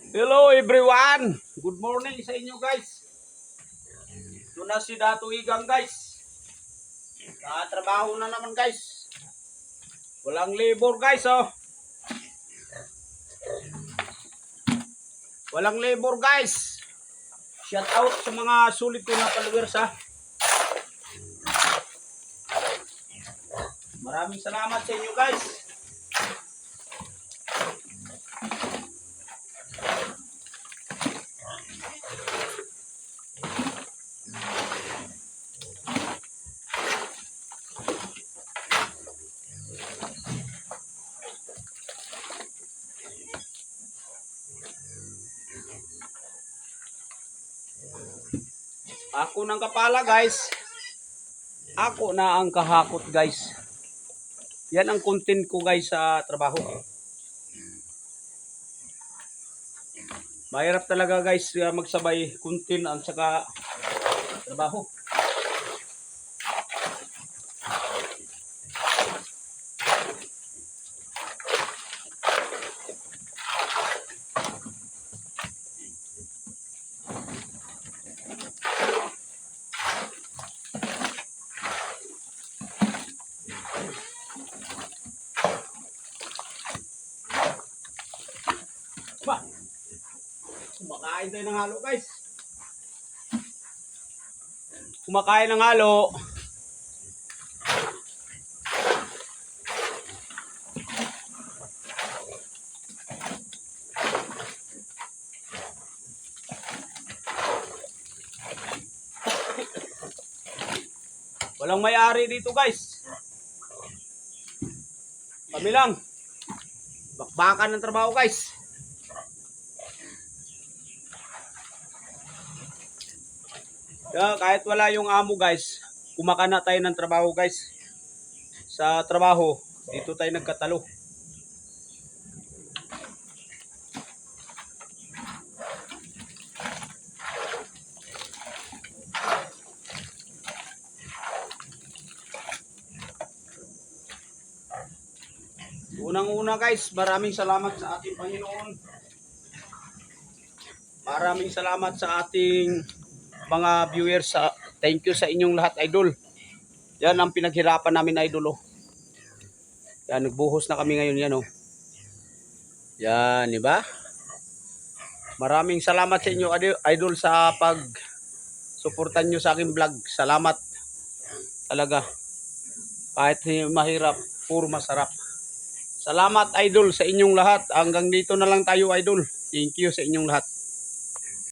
Hello everyone! Good morning sa inyo guys. Ito na si Dato Igang guys. Trabaho na naman guys. Walang labor guys oh. Walang labor guys. Shout out sa mga sulit ko na followers ha. Maraming salamat sa inyo guys. Ako nang kapala guys. Ako na ang kahakot guys. Yan ang content ko guys sa trabaho. Mahirap talaga guys magsabay content at saka trabaho. Kumakain tayo ng halo guys. Kumakain ng halo. Walang may-ari dito guys. Kami lang. Bakbakan ng trabaho guys. Kahit wala yung amo guys, kumakana tayo ng trabaho guys. Sa trabaho, dito tayo nagkatalo. Unang-una guys, maraming salamat sa ating Panginoon. Maraming salamat sa ating mga viewers. Thank you sa inyong lahat idol. Yan ang pinaghirapan namin idol oh. Yan, nagbuhos na kami ngayon yan oh. Yan, di ba? Maraming salamat sa inyo idol sa pag-suportan nyo sa aking vlog. Salamat talaga. Kahit mahirap, puro masarap. Salamat idol sa inyong lahat. Hanggang dito na lang tayo idol. Thank you sa inyong lahat.